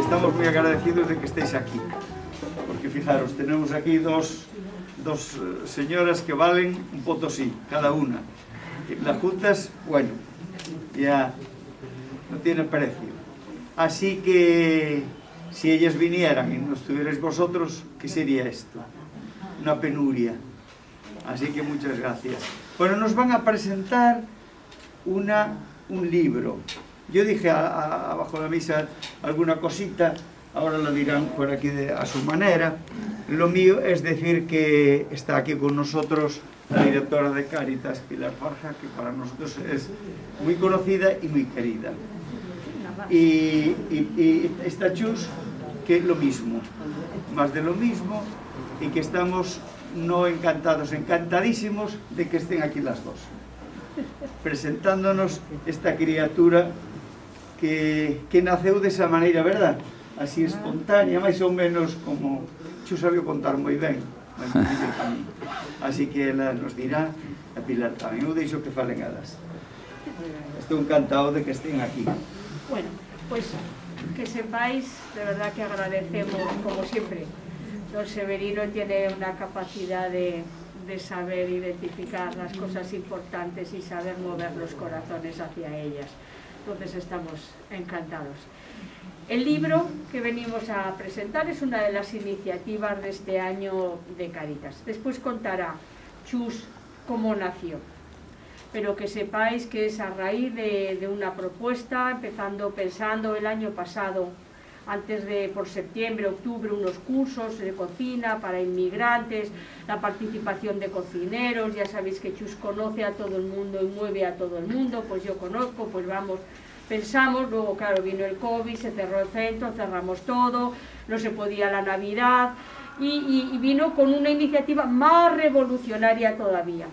Estamos muy agradecidos de que estéis aquí, porque fijaros, tenemos aquí dos señoras que valen un potosí, cada una. Las juntas, bueno, ya no tiene precio. Así que si ellas vinieran y no estuvierais vosotros, ¿qué sería esto? Una penuria. Así que muchas gracias. Bueno, nos van a presentar un libro. Yo dije abajo de la misa alguna cosita, ahora lo dirán por aquí a su manera. Lo mío es decir que está aquí con nosotros la directora de Cáritas, Pilar Farja, que para nosotros es muy conocida y muy querida. Y está Chus, que es lo mismo, más de lo mismo, y que estamos no encantados, encantadísimos de que estén aquí las dos, presentándonos esta criatura que naceu desa maneira, verdad? Así espontánea, máis ou menos como Chus sabio contar moi ben. Así que ela nos dirá, a Pilar tamén, eu deixo que falen elas. Estou encantado de que estén aquí. Bueno, pues que sepáis, de verdad que agradecemos, como siempre. Don Severino tiene una capacidad de saber identificar las cosas importantes y saber mover los corazones hacia ellas. Entonces estamos encantados. El libro que venimos a presentar es una de las iniciativas de este año de Cáritas. Después contará Chus cómo nació, pero que sepáis que es a raíz de una propuesta, pensando el año pasado, antes de, por septiembre, octubre, unos cursos de cocina para inmigrantes, la participación de cocineros. Ya sabéis que Chus conoce a todo el mundo y mueve a todo el mundo, pues yo conozco, pues vamos, pensamos. Luego claro, vino el COVID, se cerró el centro, cerramos todo, no se podía la Navidad, y vino con una iniciativa más revolucionaria todavía.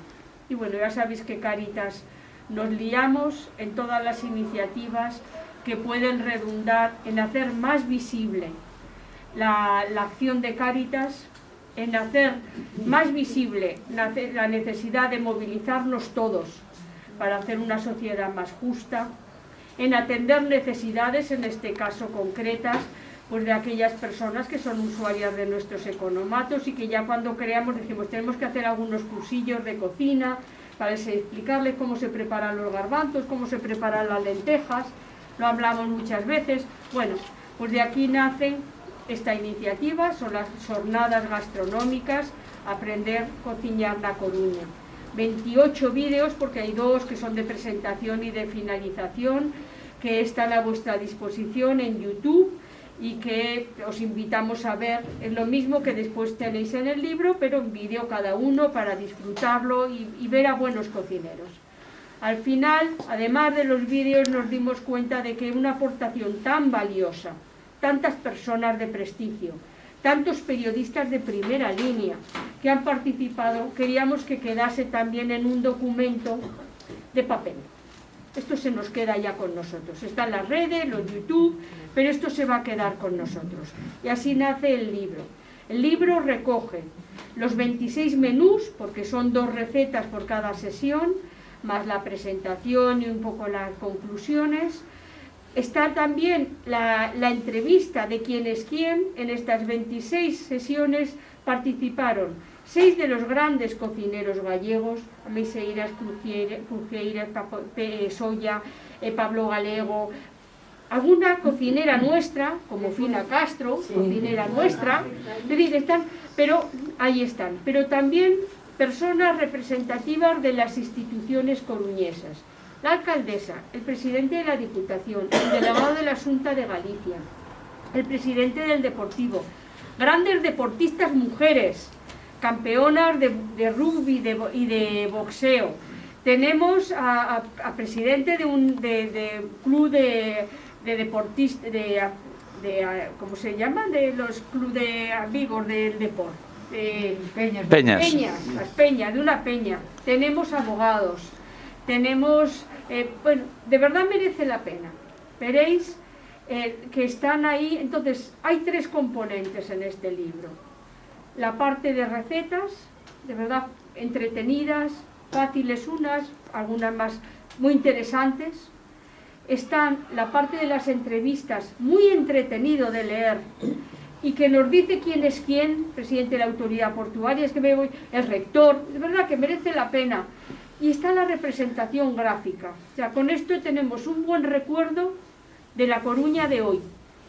Y bueno, ya sabéis que Cáritas nos liamos en todas las iniciativas que pueden redundar en hacer más visible la acción de Cáritas, en hacer más visible la necesidad de movilizarnos todos para hacer una sociedad más justa, en atender necesidades, en este caso concretas, pues de aquellas personas que son usuarias de nuestros economatos y que ya cuando creamos decimos tenemos que hacer algunos cursillos de cocina para explicarles cómo se preparan los garbanzos, cómo se preparan las lentejas. Lo hablamos muchas veces. Bueno, pues de aquí nace esta iniciativa, son las jornadas gastronómicas Aprender Cociñar na Coruña. 28 vídeos, porque hay 2 que son de presentación y de finalización, que están a vuestra disposición en YouTube y que os invitamos a ver. Es lo mismo que después tenéis en el libro, pero en vídeo cada uno para disfrutarlo y ver a buenos cocineros. Al final, además de los vídeos, nos dimos cuenta de que una aportación tan valiosa, tantas personas de prestigio, tantos periodistas de primera línea que han participado, queríamos que quedase también en un documento de papel. Esto se nos queda ya con nosotros. Está en las redes, los YouTube, pero esto se va a quedar con nosotros. Y así nace el libro. El libro recoge los 26 menús, porque son 2 recetas por cada sesión, más la presentación y un poco las conclusiones. Está también la entrevista de quién es quién. En estas 26 sesiones participaron 6 de los grandes cocineros gallegos, Meseiras, Crujieiras, Solla, Pablo Galego, alguna cocinera nuestra, como Fina Castro, sí, cocinera nuestra, pero ahí están, pero también personas representativas de las instituciones coruñesas, la alcaldesa, el presidente de la Diputación, el delegado de la Xunta de Galicia, el presidente del Deportivo, grandes deportistas mujeres, campeonas de rugby y de boxeo. Tenemos a presidente de un club de deportistas, ¿cómo se llama? De los clubes de amigos del deporte. Peñas. Las peñas, de una peña. Tenemos abogados, tenemos... bueno, de verdad merece la pena. Veréis que están ahí. Entonces, hay 3 componentes en este libro. La parte de recetas, de verdad entretenidas, fáciles unas, algunas más muy interesantes. Están la parte de las entrevistas, muy entretenido de leer, y que nos dice quién es quién, presidente de la autoridad portuaria, es que me voy, el rector, de verdad que merece la pena. Y está la representación gráfica. O sea, con esto tenemos un buen recuerdo de La Coruña de hoy,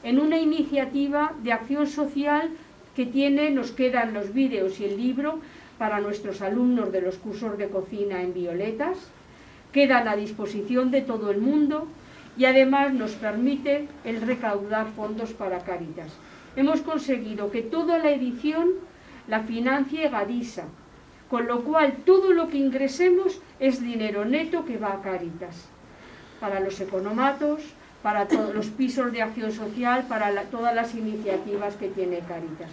en una iniciativa de acción social que nos quedan los vídeos y el libro para nuestros alumnos de los cursos de cocina en Violetas, quedan a disposición de todo el mundo y además nos permite el recaudar fondos para Cáritas. Hemos conseguido que toda la edición la financie Gadisa, con lo cual todo lo que ingresemos es dinero neto que va a Cáritas, para los economatos, para todos los pisos de acción social, para todas las iniciativas que tiene Cáritas.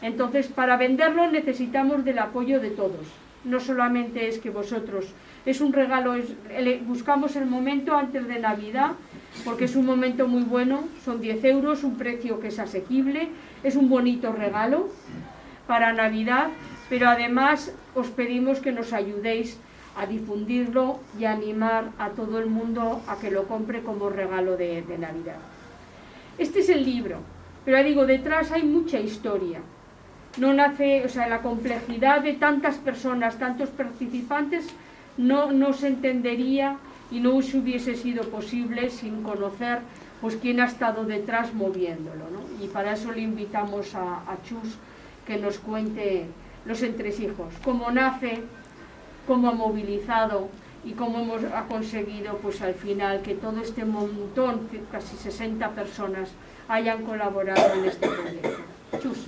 Entonces, para venderlo necesitamos del apoyo de todos. No solamente es que vosotros, es un regalo, buscamos el momento antes de Navidad, porque es un momento muy bueno, son 10 euros, un precio que es asequible, es un bonito regalo para Navidad, pero además os pedimos que nos ayudéis a difundirlo y a animar a todo el mundo a que lo compre como regalo de Navidad. Este es el libro, pero digo, detrás hay mucha historia. No nace, o sea, la complejidad de tantas personas, tantos participantes, no se entendería y no se hubiese sido posible sin conocer pues quién ha estado detrás moviéndolo, ¿no? Y para eso le invitamos a Chus que nos cuente los entresijos, cómo nace, cómo ha movilizado y cómo ha conseguido pues al final que todo este montón, casi 60 personas, hayan colaborado en este proyecto. Chus.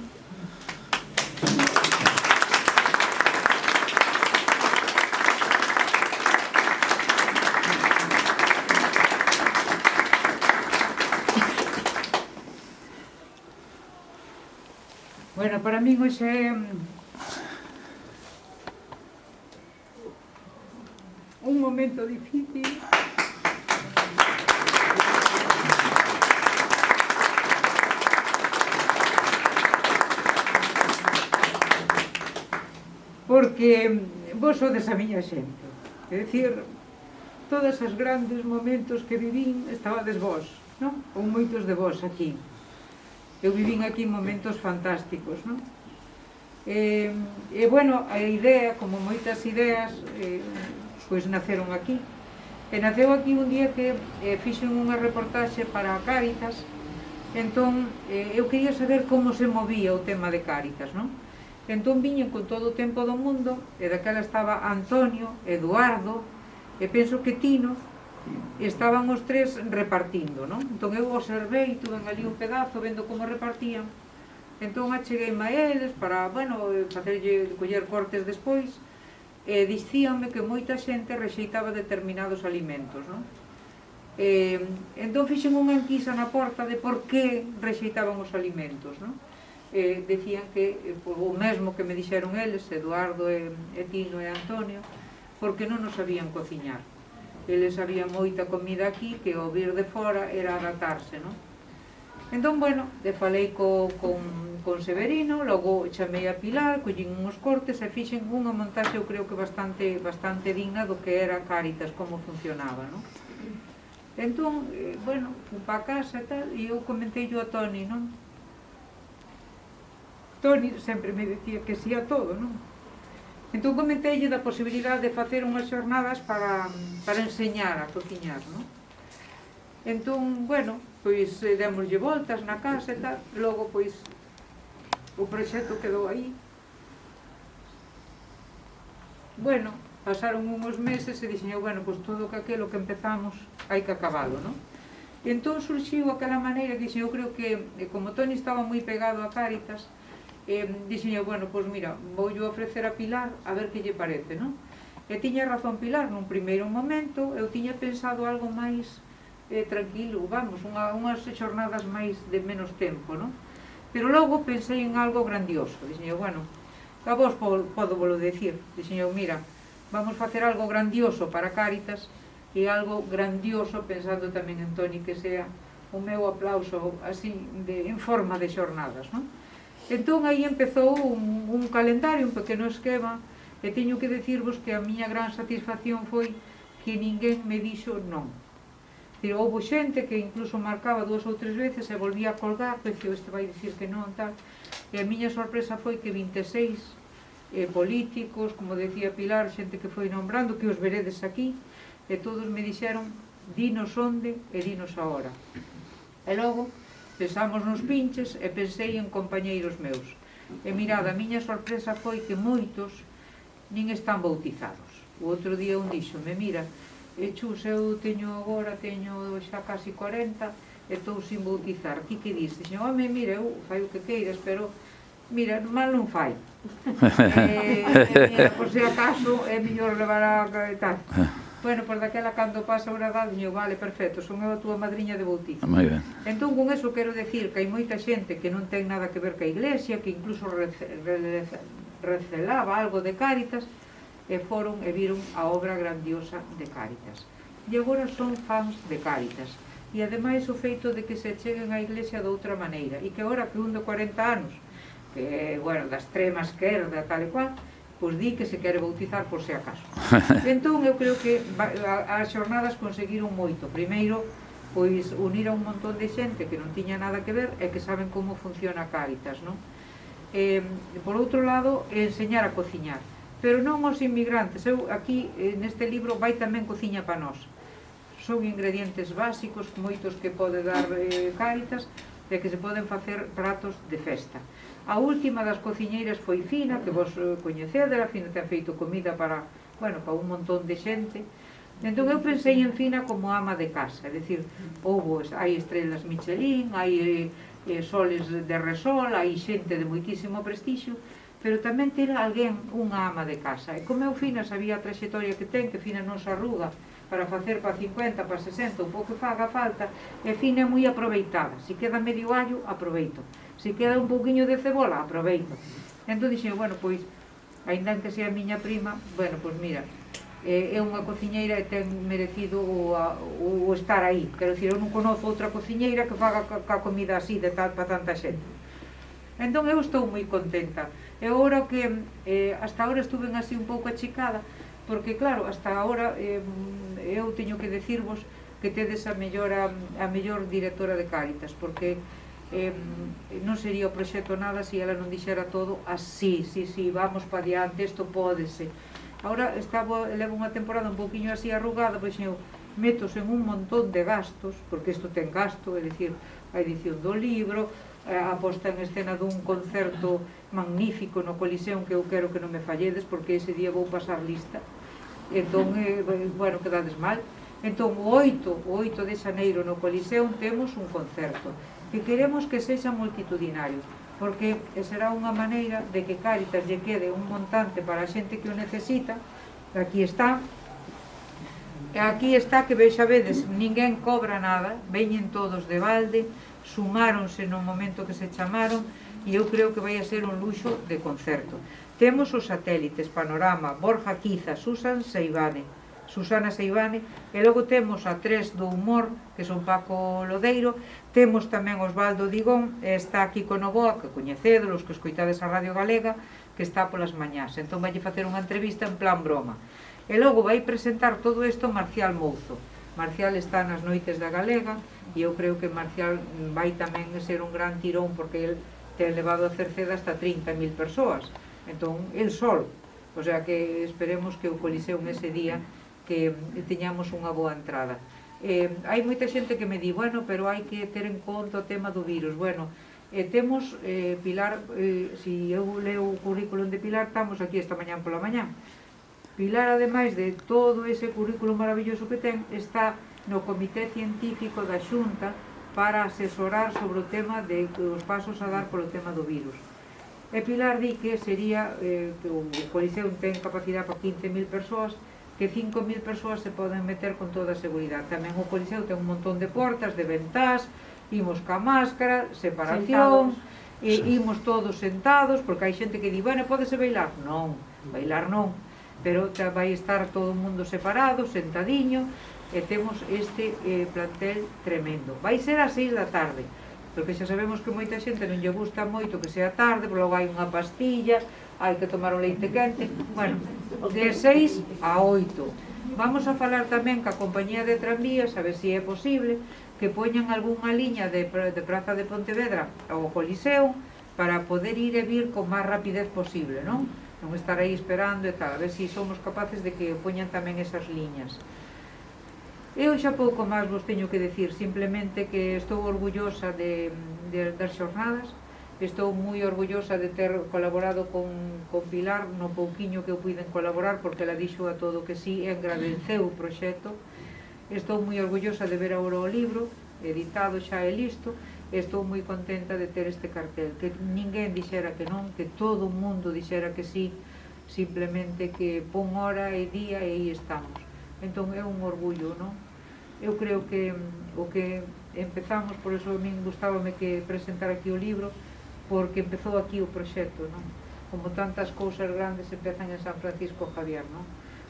Bueno, para min hoxe é un momento difícil porque vos sodes a miña xente, é dicir, todos os grandes momentos que vivín estabades vos, non? Ou moitos de vos aquí. Eu vivín aquí momentos fantásticos, non? E bueno, a idea, como moitas ideas, pois naceron aquí. E naceu aquí un día que fixen unha reportaxe para Cáritas, entón eu quería saber como se movía o tema de Cáritas, non? Entón viñen con todo o tempo do mundo, e daquela estaba Antonio, Eduardo, e penso que Tino, e estaban os 3 repartindo, non? Entón eu observei, tuve ali un pedazo vendo como repartían, entón achegueime a eles para, bueno, facerlle coller cortes despois, dicíanme que moita xente rexeitaba determinados alimentos, non? Entón fixen unha enquisa na porta de por que rexeitaban os alimentos, non? Decían que, o mesmo que me dixeron eles, Eduardo, Tino e Antonio, porque non nos sabían cociñar. Eles había moita comida aquí que ao vir de fora era adaptarse, non? Entón, bueno, falei con Severino, logo chamei a Pilar, collín uns cortes e fixen unha montaxe, eu creo que bastante digna do que era Cáritas, como funcionaba, non? Entón, bueno, fui pa casa e tal, e eu comentei a Toni, non? Toni sempre me decía que sí a todo, non? Entón comenteille da posibilidade de facer unhas xornadas para enseñar a cociñar, non? Entón, bueno, pois demoslle voltas na casa e tal, logo, pois, o proxecto quedou aí. Bueno, pasaron uns meses e dixen, bueno, pois todo aquilo que empezamos hai que acabalo, non? Entón surxiu aquela maneira que dixen, eu creo que, como Toni estaba moi pegado a Cáritas, dixen, bueno, pois mira, voulle ofrecer a Pilar a ver que lle parece, non? E tiña razón Pilar, nun primeiro momento, eu tiña pensado algo máis tranquilo, vamos, unhas xornadas máis de menos tempo, non? Pero logo pensei en algo grandioso, dixen, bueno, a vos podo volo decir, dixen, mira, vamos facer algo grandioso para Cáritas e algo grandioso pensando tamén en Toni, que sea o meu aplauso así en forma de xornadas, non? Entón aí empezou un calendario, un pequeno esquema, e teño que decirvos que a miña gran satisfacción foi que ninguén me dixo non. Pero houve xente que incluso marcaba 2 ou 3 veces e volvía a colgar, porque este vai dicir que non, tal. E a miña sorpresa foi que 26 políticos, como decía Pilar, xente que foi nombrando, que os veredes aquí, e todos me dixeron, dinos onde e dinos a hora. E logo, pensamos nos pinches e pensei en compañeiros meus. E mirad, a miña sorpresa foi que moitos nin están bautizados. O outro día un díxome, mira, Chus, eu teño xa casi 40 e estou sin bautizar. Ti que dis? Dixen, home, mira, eu fai o que queiras, pero mira, mal non fai. Mira, por se acaso é mellor levar a tal. Bueno, por daquela cando pasa a edad, dixen, vale, perfecto, son eu a túa madriña de bautizo. Entón, con eso quero decir que hai moita xente que non ten nada que ver ca Iglesia, que incluso recelaba algo de Cáritas, e foron e viron a obra grandiosa de Cáritas. E agora son fans de Cáritas. E ademais o feito de que se cheguen á Iglesia de outra maneira. E que agora que un de 40 anos, que, bueno, da extrema esquerda, tal e cual, pois di que se quere bautizar por se acaso. Entón, eu creo que as xornadas conseguiron moito. Primeiro, pois unir a un montón de xente que non tiña nada que ver e que saben como funciona Cáritas, non? Por outro lado, enseñar a cociñar. Pero non aos inmigrantes. Eu aquí, neste libro, vai tamén cociña para nós. Son ingredientes básicos, moitos que pode dar Cáritas, e que se poden facer pratos de festa. A última das cociñeiras foi Fina, que vos coñecedes, a Fina ten feito comida para un montón de xente. Entón eu pensei en Fina como ama de casa, é dicir, hai estrelas Michelin, hai soles de Resol, hai xente de moitísimo prestixio, pero tamén ter alguén, unha ama de casa. E como eu Fina sabía a trayectoria que ten, que Fina non se arruga para facer para 50, para 60, un pouco faga falta, e Fina é moi aproveitada. Se queda medio allo, aproveito. Se queda un pouquiño de cebola, aproveito. Entón dixen, bueno, pois, ainda que sea a miña prima, bueno, pois mira, é unha cociñeira e ten merecido o estar aí. Quero dicir, eu non conozo outra cociñeira que faga ca comida así, de tal para tanta xente. Entón eu estou moi contenta. E agora que hasta agora estuve así un pouco achicada, porque claro, hasta agora eu teño que decirvos que tedes a mellor directora de Cáritas, porque non sería o proxecto nada se ela non dixera todo así, sí, vamos para diante, isto pódese. Agora levo unha temporada un pouquiño así arrugada, pois eu metos en un montón de gastos, porque isto ten gasto, é dicir, a edición do libro, a posta en escena dun concerto magnífico no Coliseum, que eu quero que non me falledes, porque ese día vou pasar lista. Entón, bueno, quedades mal. Entón, o 8 de xaneiro no Coliseum temos un concerto que queremos que sexa multitudinario, porque será unha maneira de que Cáritas lle quede un montante para a xente que o necesita, Aquí está. Aquí está que vedes, ninguén cobra nada, veñen todos de balde, sumáronse no momento que se chamaron e eu creo que vai a ser un luxo de concerto. Temos os satélites, Panorama, Borja Quiza, Susana Seivane, e logo temos a tres do humor, que son Paco Lodeiro, temos tamén Osvaldo Digón, e está aquí con Novoa, que coñecedo, os que escoitades a Radio Galega, que está polas mañás, entón vai facer unha entrevista en plan broma. E logo vai presentar todo isto Marcial Mouzo. Marcial está nas noites da Galega, e eu creo que Marcial vai tamén ser un gran tirón, porque el ten levado a Cerceda hasta 30.000 persoas, entón, el sol, o sea que esperemos que o Coliseo nese día que teñamos unha boa entrada. Hai moita xente que me di, bueno, pero hai que ter en conta o tema do virus. Bueno, temos Pilar, se eu leo o currículum de Pilar, estamos aquí esta mañán pola mañán. Pilar, ademais de todo ese currículum maravilloso que ten, está no Comité Científico da Xunta para asesorar sobre o tema de os pasos a dar polo tema do virus. E Pilar di que sería, que o Coliseo ten capacidade para 15.000 persoas, que 5.000 persoas se poden meter con toda a seguridade. Tamén o Coliseo ten un montón de portas, de ventás, imos ca máscara, separación, imos todos sentados, porque hai xente que di, bueno, pódese bailar? Non, bailar non, pero vai estar todo o mundo separado, sentadiño, e temos este plantel tremendo. Vai ser ás 6 da tarde, porque xa sabemos que moita xente non lle gusta moito que sea tarde, porque logo hai unha pastilla, hai que tomar un leite quente. Bueno, de 6 a 8. Vamos a falar tamén ca compañía de tranvías, a ver se é posible que poñan algunha liña de Praza de Pontevedra ao Coliseo para poder ir e vir con máis rapidez posible, non? Non estar aí esperando e tal, a ver se somos capaces de que poñan tamén esas liñas. Eu xa pouco máis vos teño que decir, simplemente que estou orgullosa das xornadas, estou moi orgullosa de ter colaborado con Pilar no pouquiño que eu puiden colaborar, porque ela dixo a todo que sí e agradeceu o proxecto. Estou moi orgullosa de ver agora o libro editado xa e listo, e estou moi contenta de ter este cartel, que ninguén dixera que non, que todo o mundo dixera que sí, simplemente que pon hora e día e aí estamos. Entón é un orgullo, non? Eu creo que o que empezamos, por eso a min gustábame que presentar aquí o libro, porque empezou aquí o proxecto, non? Como tantas cousas grandes empezan en San Francisco Javier, non?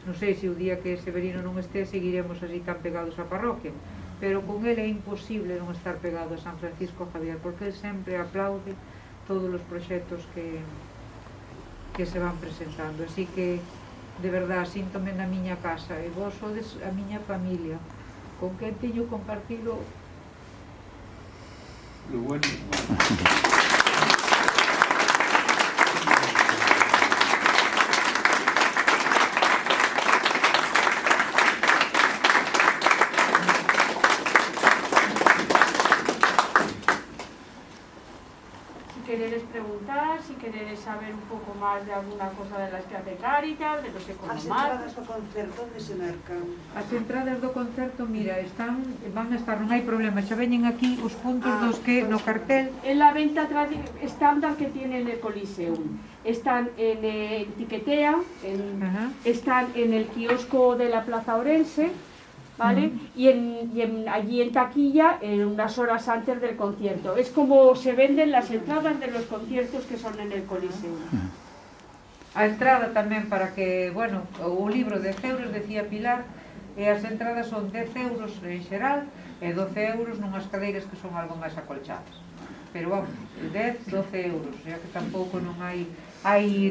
Non sei se o día que Severino non este seguiremos así tan pegados á parroquia, pero con ele é imposible non estar pegado a San Francisco Javier, porque ele sempre aplaude todos os proxectos que se van presentando, así que de verdad, síntome na miña casa e vos sodes a miña familia, con quen teño compartido lo bueno. Queredes preguntar, si queredes saber un pouco máis de alguna cosa de las que hace Cáritas, de los economatos. As entradas do concerto, onde se mercan? As entradas do concerto, mira, van a estar, non hai problema, xa veñen aquí os puntos dos que no cartel. En la venta estándar que tiene en el Coliseum. Están en Tiquetea, están en el kiosco de la Plaza Orense, ¿vale? Y allí en taquilla unas horas antes del concierto. Es como se venden las entradas de los conciertos que son en el Coliseo. A entrada tamén para que, bueno, o libro 10 euros, decía Pilar, e as entradas son 10 euros en xeral e 12 euros nunhas cadeiras que son algo máis acolchadas. Pero vamos, 10, 12 euros, xa que tampouco non hai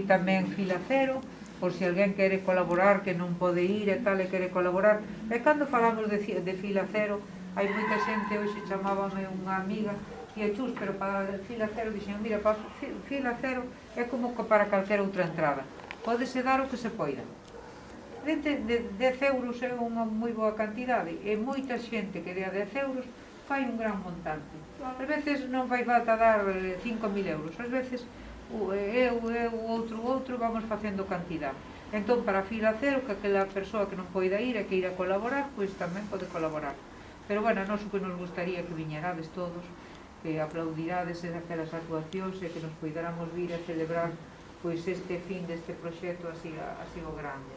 tamén fila cero, por se alguén quere colaborar, que non pode ir e tal, e quere colaborar. E cando falamos de fila cero, hai moita xente, hoxe chamábame unha amiga, e chus, pero para fila cero, dixen, mira, para fila cero é como para calquera outra entrada. Pódese dar o que se poida. 10 euros é unha moi boa cantidade, e moita xente que dea 10 euros fai un gran montante. Ás veces non fai falta dar 5.000 euros, ás veces outro, vamos facendo cantidad. Entón, para fila cero, que aquela persoa que non poida ir e que ir a colaborar, pois tamén pode colaborar. Pero, bueno, nos o que nos gustaría que viñerades todos, que aplaudirades aquelas actuacións e que nos poidáramos vir a celebrar pois este fin deste proxecto así o grande.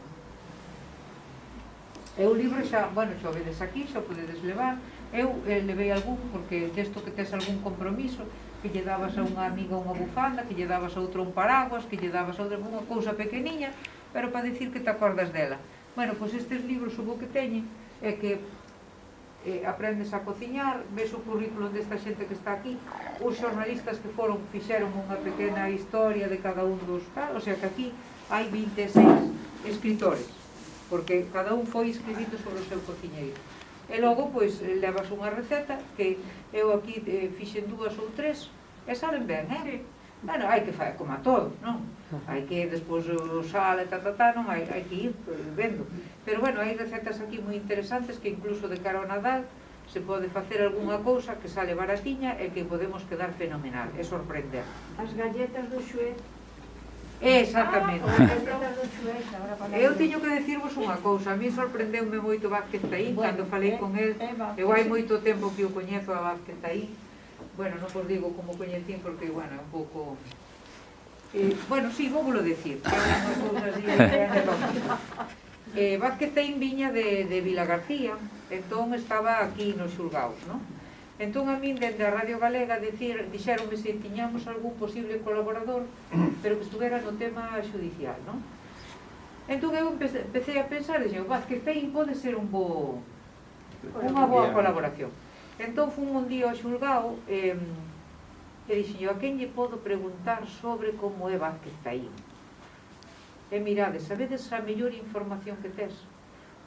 Eu o libro xa, bueno, xa o vedes aquí, xa o podedes levar. Eu levei algún, porque desto que tes algún compromiso, que lle dabas a unha amiga unha bufanda, que lle dabas a outro un paraguas, que lle dabas a outra unha cousa pequeniña, pero para dicir que te acordas dela. Bueno, pois estes libros o bo que teñen é que aprendes a cociñar, ves o currículo desta xente que está aquí, os xornalistas que fixeron unha pequena historia de cada un dos tal, o sea que aquí hai 26 escritores, porque cada un foi escribito sobre o seu cociñeiro. E logo, pois, levas unha receta que eu aquí fixen 2 ou 3 e salen ben, Sí. Bueno, hai que fazer como a todo, non? Hai que despois o sal e non, hai que ir vendo. Pero bueno, hai recetas aquí moi interesantes que incluso de cara ao Nadal se pode facer algunha cousa que sale baratiña e que podemos quedar fenomenal, e sorprender. As galletas do Xuez. Exactamente. As galletas do Xuez, agora falamos. Eu teño que decirvos unha cousa, a mí sorprendeume moito Vázquez Taín cando falei con el. Eu hai moito tempo que o coñezo a Vázquez Taín. Bueno, non vos digo como coñecín porque, bueno, é un pouco... bueno, sí, vou volo decir, que é unha cousa así de Vázquez Taín viña de Vila García, entón estaba aquí nos xulgaos, non? Entón a min, dende a Radio Galega, dixeronme se tiñamos algún posible colaborador, pero que estuvera no tema xudicial, non? Entón eu empecé a pensar, dixen, Vázquez Taín pode ser unha boa colaboración. Entón fun un día ao xulgao e dixen, a quen lle podo preguntar sobre como é Vázquez Taín? E mirade, sabedes a mellor información que tes?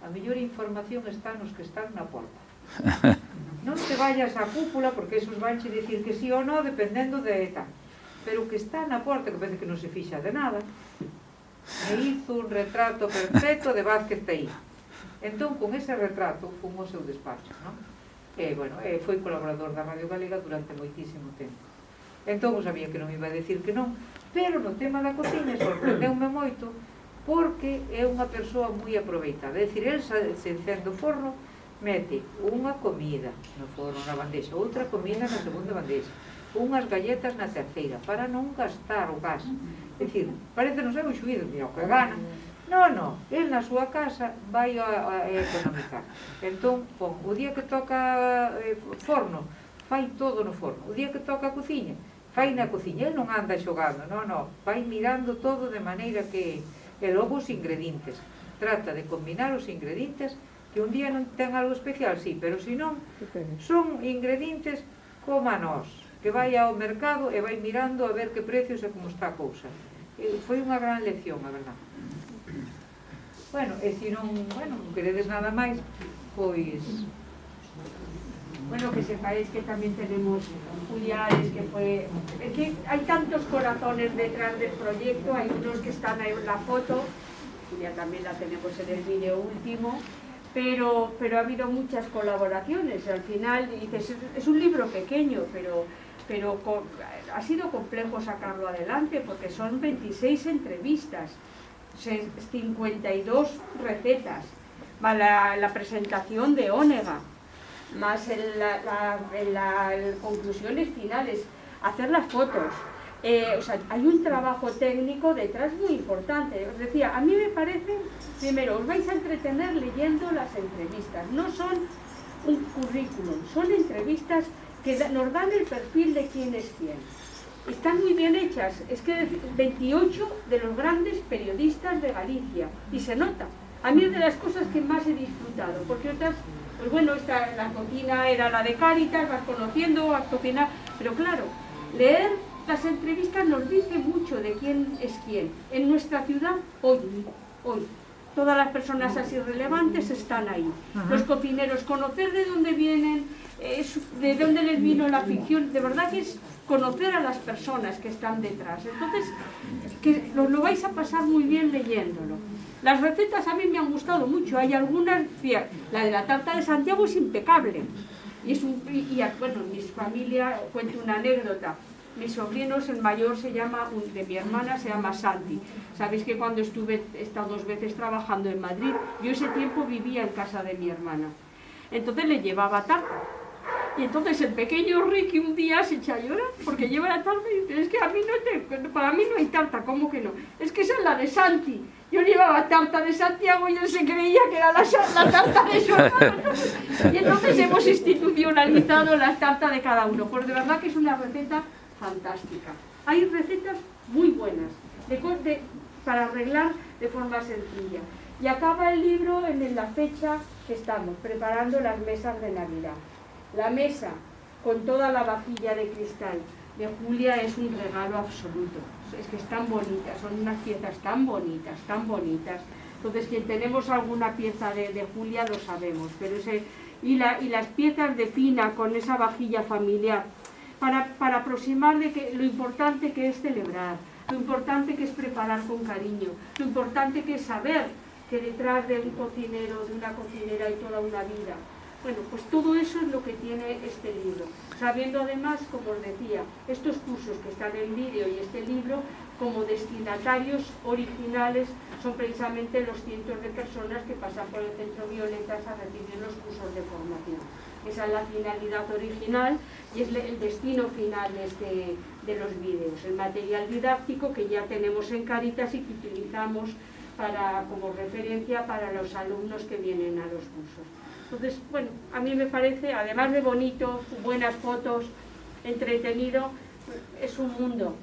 A mellor información está nos que están na porta. Non te vayas á cúpula, porque esos vanche dicir que sí ou non, dependendo de tal. Pero que está na porta, que parece que non se fixa de nada, e hizo un retrato perfecto de Vázquez Taín. Entón, con ese retrato, fun ao seu despacho, non? Bueno, foi colaborador da Radio Galega durante moitísimo tempo. Entón, eu sabía que non iba a decir que non, pero no tema da cociña sorprendeume moito porque é unha persoa moi aproveitada. É dicir, el se encende o forno, mete unha comida no forno, na bandexa, outra comida na segunda bandexa, unhas galletas na terceira, para non gastar o gas. É dicir, parece non ser un xuído, mira, o que gana. Non, el na súa casa vai a economizar. Entón, o día que toca forno, fai todo no forno. O día que toca a cociña, fai na cociña. El non anda xogando, non, vai mirando todo de maneira que... E logo os ingredientes. Trata de combinar os ingredientes, que un día non ten algo especial, sí, pero se non, son ingredientes como a nós, que vai ao mercado e vai mirando a ver que precios e como está a cousa. Foi unha gran lección, a verdade. Bueno, e se non queredes nada máis, pois... Bueno, que sepáis que también tenemos Juliares, que fue... Es que hay tantos corazones detrás del proyecto, hay unos que están ahí en la foto, Julia también la tenemos en el vídeo último, pero ha habido muchas colaboraciones. Al final, dices, es un libro pequeño, pero ha sido complejo sacarlo adelante, porque son 26 entrevistas, 52 recetas, más la presentación de Onega, más las conclusiones finales, hacer las fotos. O sea, hay un trabajo técnico detrás muy importante. Os decía, a mí me parece, primero, os vais a entretener leyendo las entrevistas. No son un currículum, son entrevistas que nos dan el perfil de quién es quién. Están muy bien hechas, es que 28 de los grandes periodistas de Galicia, y se nota. A mí es de las cosas que más he disfrutado, porque otras, pues bueno, la cocina era la de Cáritas, vas conociendo a cocinar, pero claro, leer las entrevistas nos dice mucho de quién es quién. En nuestra ciudad, hoy, todas las personas así relevantes están ahí. Los cocineros, conocer de dónde vienen, de dónde les vino la ficción, de verdad que es conocer a las personas que están detrás. Entonces, que lo vais a pasar muy bien leyéndolo. Las recetas a mí me han gustado mucho, hay algunas, la de la tarta de Santiago es impecable. Bueno, en mi familia, cuento una anécdota. Mis sobrinos, el mayor de mi hermana se llama Santi. Sabéis que cuando he estado 2 veces trabajando en Madrid, yo ese tiempo vivía en casa de mi hermana. Entonces le llevaba tarta. Y entonces el pequeño Ricky un día se echa a llorar porque lleva la tarta y dice, es que para mí no hay tarta, ¿cómo que no? Es que esa es la de Santi. Yo llevaba tarta de Santiago y él se creía que era la tarta de su hermano. Y entonces hemos institucionalizado la tarta de cada uno. Pues de verdad que es una receta fantástica. Hay recetas muy buenas para arreglar de forma sencilla. Y acaba el libro en la fecha que estamos, preparando las mesas de Navidad. La mesa con toda la vajilla de cristal de Julia es un regalo absoluto. Es que están bonitas, son unas piezas tan bonitas, tan bonitas. Entonces, quien tenemos alguna pieza de Julia lo sabemos. Pero y las piezas de Fina con esa vajilla familiar, para aproximar de lo importante que es celebrar, lo importante que es preparar con cariño, lo importante que es saber que detrás de un cocinero, de una cocinera hay toda una vida. Bueno, pues todo eso es lo que tiene este libro. Sabiendo además, como os decía, estos cursos que están en vídeo y este libro, como destinatarios originales, son precisamente los cientos de personas que pasan por el Centro Violetas a recibir los cursos de formación. Esa es la finalidad original y es el destino final de los vídeos. El material didáctico que ya tenemos en Cáritas y que utilizamos como referencia para los alumnos que vienen a los cursos. Entonces, bueno, a mí me parece, además de bonito, buenas fotos, entretenido, es un mundo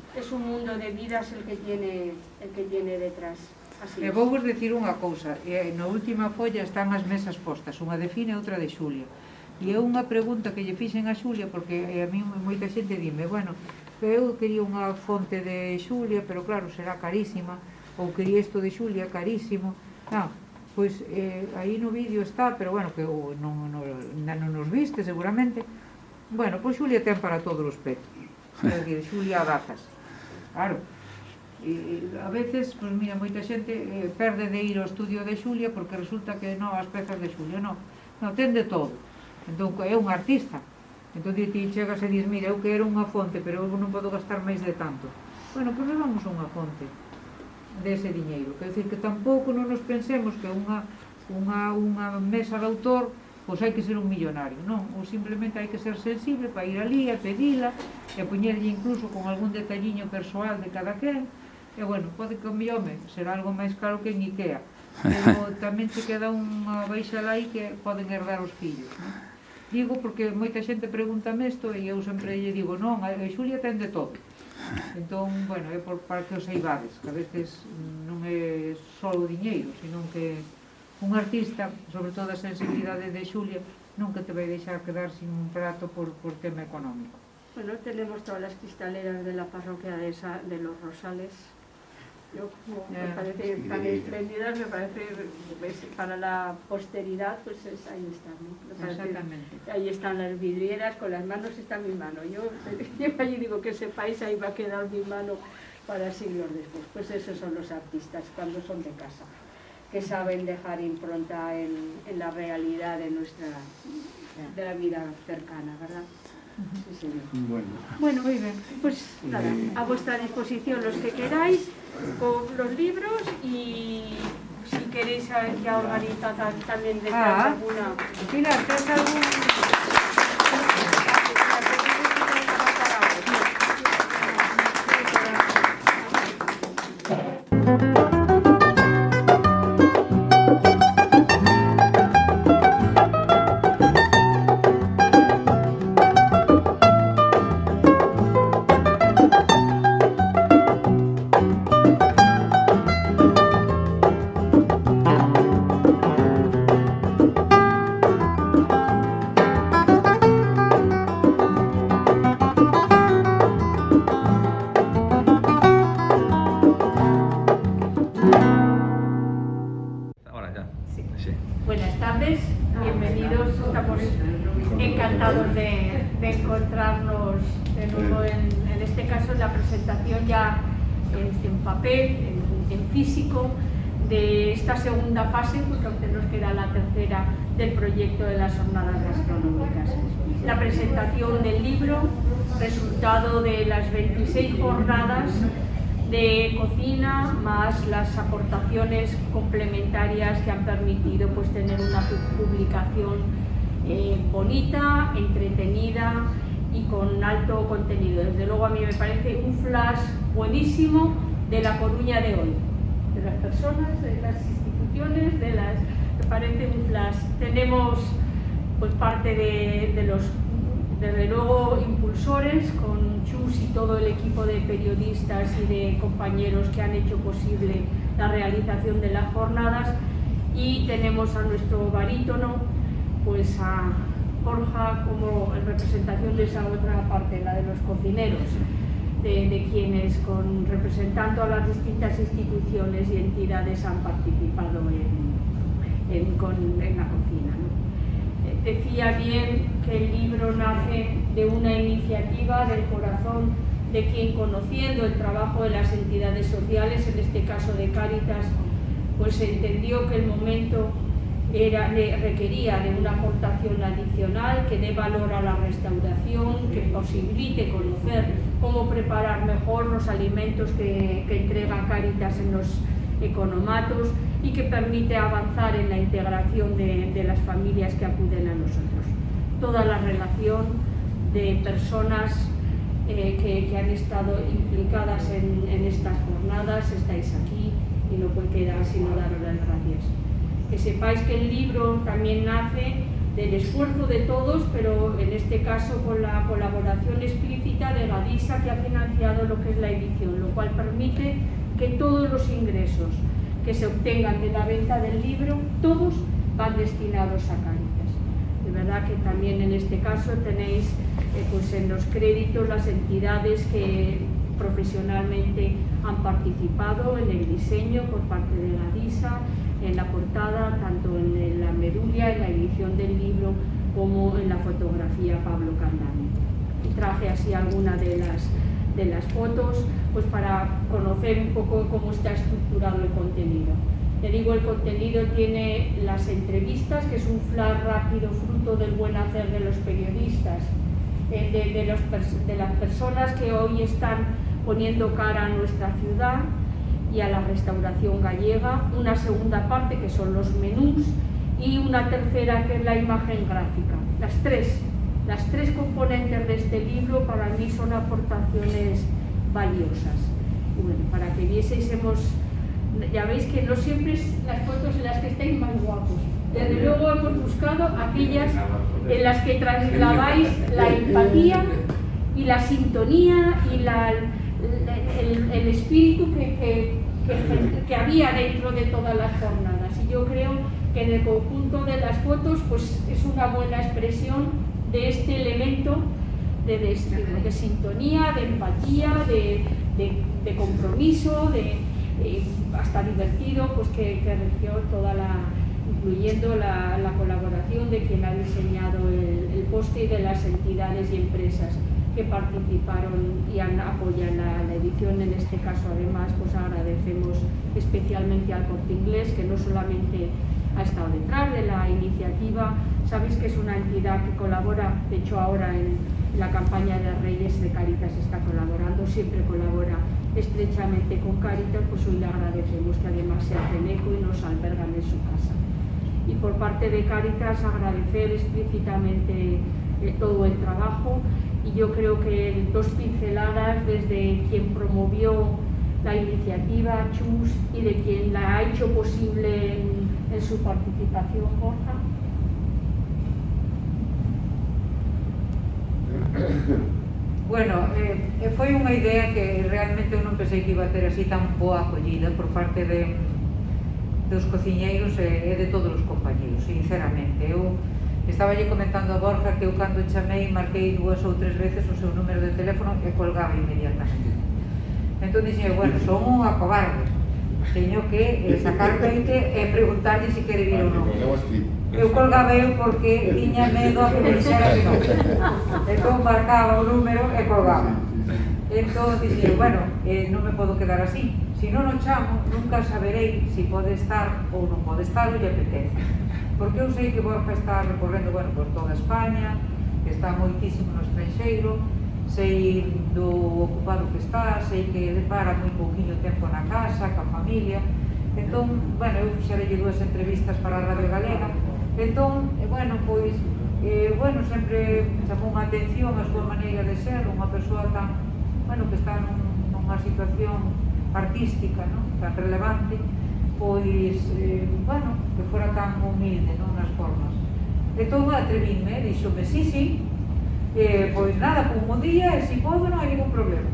de vidas el que tiene detrás. Así E vou vos dicir unha cousa, na última folla están as mesas postas, unha de Fina e outra de Xulia. E é unha pregunta que lle fixen a Xulia, porque a mí moita xente dime, bueno, eu quería unha fonte de Xulia, pero claro, será carísima, ou quería isto de Xulia, carísimo. Non, pois aí no vídeo está, pero bueno, que non nos viste seguramente. Bueno, pois Xulia ten para todos os petos, é dicir, Xulia adazas. Claro, e a veces, pois mira, moita xente perde de ir ao estudio de Xulia porque resulta que non, as pezas de Xulia, non, ten de todo. Entón é un artista. Entón ti chegas e dis, mira, eu quero unha fonte, pero eu non podo gastar máis de tanto. Bueno, pois vamos a unha fonte dese diñeiro, quer dizer que tampouco non nos pensemos que unha mesa de autor pois hai que ser un millonario, non, ou simplemente hai que ser sensible para ir ali a pedila e poñerlle incluso con algún detalliño persoal de cada quen, e bueno, pode que o millome será algo máis caro que en Ikea, pero tamén se queda unha baixada aí que poden herdar os fillos, non? Digo porque moita xente pregúntame isto e eu sempre lle digo, non, a Xulia ten de todo. Entón, bueno, é para que os saibades, que a veces non é só o diñeiro, senón que un artista, sobre todo a sensibilidade de Xulia, nunca te vai deixar quedar sin un prato por tema económico. Bueno, tenemos todas las cristaleras de la parroquia de los Rosales. Yo, como me parece tan espléndidas, me parece para la posteridad, pues ahí están, ¿no? Exactamente. Ahí están las vidrieras, con las manos está mi mano. Yo allí digo que sepáis, ahí va a quedar mi mano para siglos después. Pues esos son los artistas, cuando son de casa, que saben dejar impronta en la realidad de la vida cercana, ¿verdad? Sí, señor. Bueno, muy bien. Pues nada, a vuestra disposición los que queráis, con los libros, y si queréis saber que ha organizado también detrás alguna... Pilar, ¿tienes algún...? Buenas tardes, bienvenidos. Estamos encantados de encontrarnos de nuevo en este caso en la presentación ya en papel, en físico, de esta segunda fase, porque aún nos queda la tercera del proyecto de las jornadas gastronómicas. La presentación del libro, resultado de las 26 jornadas de cocina, más las aportaciones complementarias que han permitido pues tener una publicación bonita, entretenida y con alto contenido. Desde luego a mí me parece un flash buenísimo de La Coruña de hoy, de las personas, de las instituciones, me parece un flash. Tenemos pues parte de los, desde luego, impulsores, con Chus y todo el equipo de periodistas y de compañeros que han hecho posible la realización de las jornadas, y tenemos a nuestro barítono, pues a Borja, como en representación de esa otra parte, la de los cocineros, de quienes, representando a las distintas instituciones y entidades, han participado en la cocina, ¿no? Decía bien que el libro nace de una iniciativa del corazón de quien, conociendo el trabajo de las entidades sociales, en este caso de Cáritas, pues entendió que el momento requería de una aportación adicional que dé valor a la restauración, que posibilite conocer cómo preparar mejor los alimentos que entrega Cáritas en los economatos, y que permite avanzar en la integración de las familias que acuden a nosotros. Toda la relación de personas que han estado implicadas en estas jornadas, estáis aquí y no puede quedar sino daros las gracias. Que sepáis que el libro también nace del esfuerzo de todos, pero en este caso con la colaboración explícita de la DISA, que ha financiado lo que es la edición, lo cual permite que todos los ingresos que se obtengan de la venta del libro, todos van destinados a Cáritas. De verdad que también en este caso tenéis pues en los créditos las entidades que profesionalmente han participado en el diseño por parte de la DISA, en la portada, tanto en la medulla, en la edición del libro, como en la fotografía Pablo Candami. Y traje así alguna de las fotos, pues para conocer un poco cómo está estructurado el contenido. Te digo, el contenido tiene las entrevistas, que es un flash rápido fruto del buen hacer de los periodistas, de las personas que hoy están poniendo cara a nuestra ciudad y a la restauración gallega, una segunda parte que son los menús, y una tercera que es la imagen gráfica. Las tres componentes de este libro para mí son aportaciones valiosas. Y bueno, para que vieseis, ya veis que no siempre es las fotos en las que estáis más guapos. Desde luego hemos buscado aquellas en las que trasladáis la empatía y la sintonía y el espíritu que había dentro de todas las jornadas. Y yo creo que en el conjunto de las fotos pues es una buena expresión de este elemento de sintonía, de empatía, de compromiso, hasta divertido, pues que regió toda incluyendo la colaboración de quien ha diseñado el póster y de las entidades y empresas que participaron y apoyan la edición. En este caso, además, pues agradecemos especialmente al Corte Inglés, que no solamente ha estado detrás de la iniciativa. Sabéis que es una entidad que colabora, de hecho ahora en la campaña de Reyes de Cáritas está colaborando, siempre colabora estrechamente con Cáritas, pues hoy le agradecemos que además se hacen eco y nos albergan en su casa. Y por parte de Cáritas agradecer explícitamente todo el trabajo, y yo creo que dos pinceladas desde quien promovió la iniciativa, Chus, y de quien la ha hecho posible en su participación, Borja. Bueno, foi unha idea que realmente eu non pensei que iba a ter así tan boa acollida por parte dos cociñeiros e de todos os compañeros, sinceramente. Eu estaba lle comentando a Borja que eu cando chamei marquei 2 ou 3 veces o seu número de teléfono e colgaba inmediatamente. Entón dixen, bueno, son unha cobarde, teño que sacar peite e preguntarlle se quere vir ou non. Eu colgaba eu porque tiña medo a que me dixera que non. Entón marcaba o número e colgaba. Entón dixen, bueno, non me podo quedar así. Se non o chamo, nunca saberei se pode estar ou non pode estar ou lle apetece. Porque eu sei que Borja está recorrendo, bueno, por toda España, que está moitísimo no estranxeiro, sei do ocupado que está, sei que para moi pouquiño tempo na casa, ca familia. Entón, bueno, eu fixarelle 2 entrevistas para a Radio Galega. Entón, bueno, pois Bueno, sempre chamou a atención a súa maneira de ser, unha persoa tan, bueno, que está nunha situación artística, non? Tan relevante, pois, bueno, que fora tan humilde, non, nas formas. Entón atrevíme, díxome, sí, pois nada, como día, e se podo non hai ningún problema.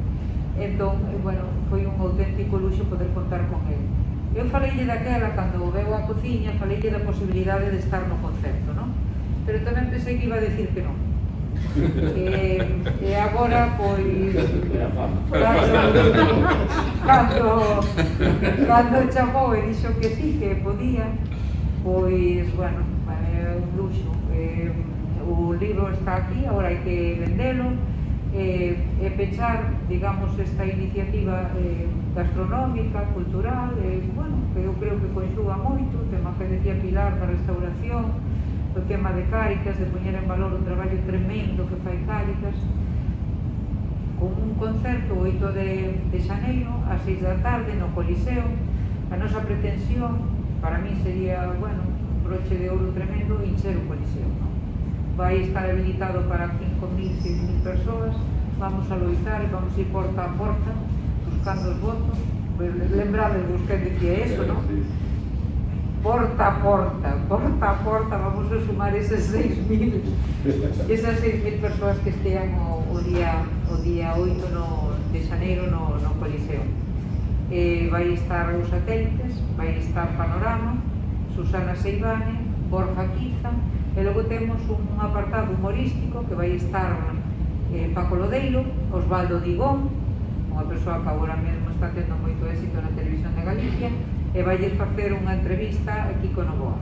Entón, bueno, foi un auténtico luxo poder contar con ele. Eu faleille daquela, cando veu a cociña, faleille da posibilidade de estar no concerto, non? Pero tamén pensei que iba a decir que non. E agora, pois, cando chamou e dixo que sí, que podía, pois, bueno, é un luxo. O libro está aquí, agora hai que vendelo, e pechar, digamos, esta iniciativa gastronómica, cultural, bueno, que eu creo que conxuga moito, o tema que decía Pilar da restauración, o tema de Cáritas, de poñer en valor o traballo tremendo que fai Cáritas, con un concerto o 8 de xaneiro, ás 6 da tarde, no Coliseo. A nosa pretensión, para mí sería, bueno, un broche de ouro tremendo, encher o Coliseo, non? Vai estar habilitado para 5.000, 6.000 persoas, vamos a loitar e vamos ir porta a porta, buscando os votos. Lembrades vos que decía eso, non? Porta a porta, vamos a sumar esas 6.000 persoas que estean o día 8 de xaneiro no Coliseo. Vai estar os satélites, vai estar Panorama, Susana Seivane, Borja Quiza, e logo temos un apartado humorístico que vai estar Paco Lodeiro, Osvaldo Digón, unha persoa que agora mesmo está tendo moito éxito na televisión de Galicia, e vai facer unha entrevista a Kiko Novoa.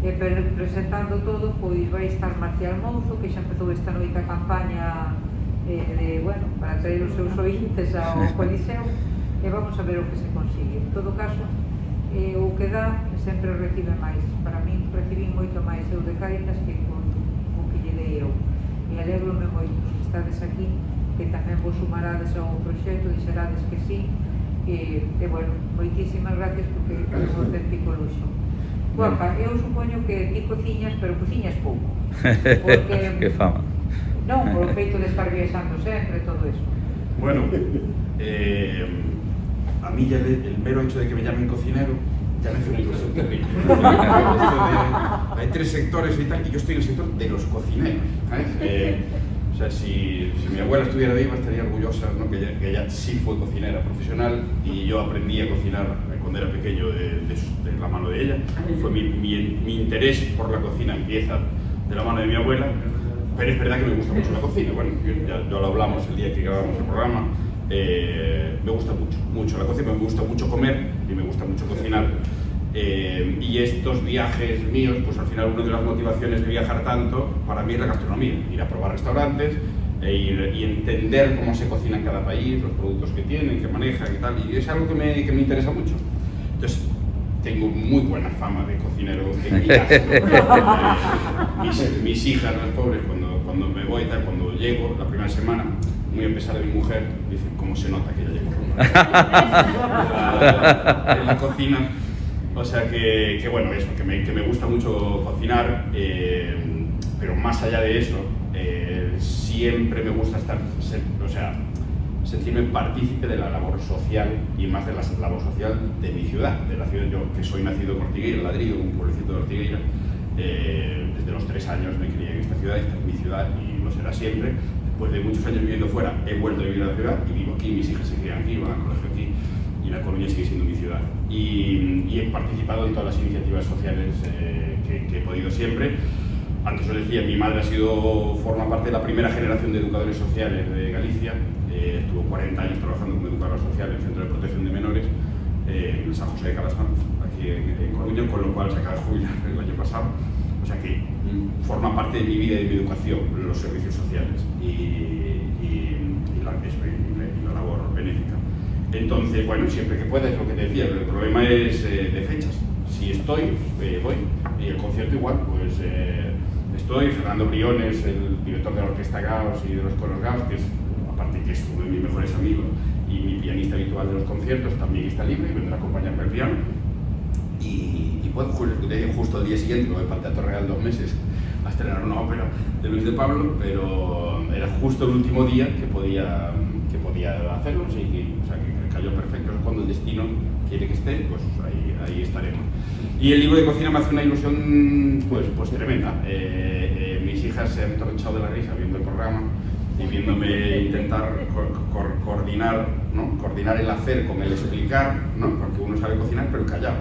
E presentando todo, pois vai estar Marcial Mouzo, que xa empezou esta noite a campaña bueno, para traer os seus ointes ao Coliseo, e vamos a ver o que se consigue. En todo caso, o que dá sempre recibe máis. Para min recibín moito máis eu de Cáritas que con o que lle dei eu. E alegro-me moito que estades aquí, que tamén vos sumarades ao proxecto, dixerades que sí. E bueno, moitísimas gracias porque é un auténtico luxo. Guapa, eu supoño que ti cociñas, pero cociñas pouco. Porque, que fama. Non, polo feito de estar viaxando sempre, todo eso. Bueno, a mí ya el mero hecho de que me llamen cocinero ya me hace una ilusión terrible. Hay 3 sectores y tal, y yo estoy en el sector de los cocineros, ¿sabes? O sea, si mi abuela estuviera viva estaría orgullosa, ¿no? que ella sí fue cocinera profesional y yo aprendí a cocinar cuando era pequeño de la mano de ella. Fue mi interés por la cocina empieza de la mano de mi abuela, pero es verdad que me gusta mucho la cocina. Bueno, ya lo hablamos el día que grabamos el programa. Me gusta mucho la cocina, me gusta mucho comer y me gusta mucho cocinar. Y estos viajes míos, pues al final una de las motivaciones de viajar tanto para mí es la gastronomía, ir a probar restaurantes y entender cómo se cocina en cada país, los productos que tienen, que manejan y tal, y es algo que me interesa mucho. Entonces, tengo muy buena fama de cocinero en mi casa. Mis hijas, las pobres, cuando me voy, tal, cuando llego la primera semana, muy a pesar de mi mujer, dicen, ¿cómo se nota que ya llego en la cocina? O sea que bueno, eso, que me gusta mucho cocinar, pero más allá de eso, siempre me gusta sentirme partícipe de la labor social y más de la labor social de mi ciudad, de la ciudad. Yo, que soy nacido en Ortigueira, Ladrillo, un pueblecito de Ortigueira, desde los 3 años me crié en esta ciudad, esta es mi ciudad y lo será siempre. Después de muchos años viviendo fuera, he vuelto a vivir a la ciudad y vivo aquí, mis hijas se crían aquí, van al colegio aquí, y La Coruña sigue siendo mi ciudad. Y he participado en todas las iniciativas sociales que he podido siempre. Antes os decía, mi madre forma parte de la primera generación de educadores sociales de Galicia. Estuvo 40 años trabajando como educadora social en el Centro de Protección de Menores, en San José de Calasanz, aquí en Coruña, con lo cual se acaba de jubilar el año pasado. O sea que forma parte de mi vida y de mi educación los servicios sociales y la labor benéfica. Entonces, bueno, siempre que pueda, es lo que te decía, el problema es de fechas. Si estoy, voy. Y el concierto igual, pues estoy. Fernando Briones, el director de la Orquesta Gauss y de los Coros Gauss, que es, aparte que es uno de mis mejores amigos y mi pianista habitual de los conciertos, también está libre y vendrá a acompañarme al piano. Y pues, justo al día siguiente me voy para el Teatro Real 2 meses a estrenar una ópera de Luis de Pablo, pero era justo el último día que podía hacerlo, así que, o sea, que cayó perfecto. Cuando el destino quiere que esté, pues ahí estaremos. Y el libro de cocina me hace una ilusión pues tremenda. Mis hijas se han tronchado de la risa viendo el programa y viéndome intentar coordinar, ¿no? Coordinar el hacer con el explicar, ¿no? Porque uno sabe cocinar pero callado.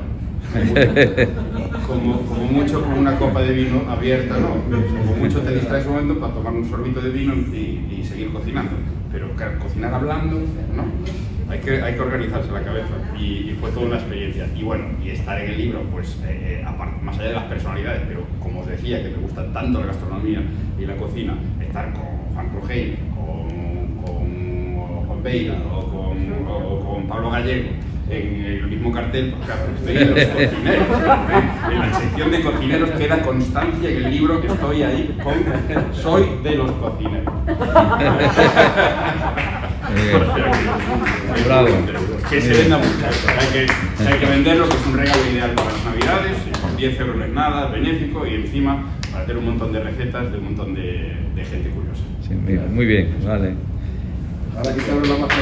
Como mucho con una copa de vino abierta, ¿no? Como mucho te distraes un momento para tomar un sorbito de vino y seguir cocinando. Pero cocinar hablando, ¿no? Hay que organizarse la cabeza y fue toda una experiencia. Y bueno, y estar en el libro, pues aparte, más allá de las personalidades, pero como os decía, que me gusta tanto la gastronomía y la cocina, estar con Juan Crujei, con Juan Beira o con Pablo Gallego en el mismo cartel, pues claro, estoy en los cocineros. En la sección de cocineros queda constancia en el libro que estoy ahí con soy de los cocineros. Bravo. Que se venda mucho. Hay que venderlo, que es un regalo ideal para las navidades, y por 10 euros no es nada, benéfico, y encima para tener un montón de recetas de un montón de gente curiosa. Sí, muy bien, vale. Ahora que te abro la masa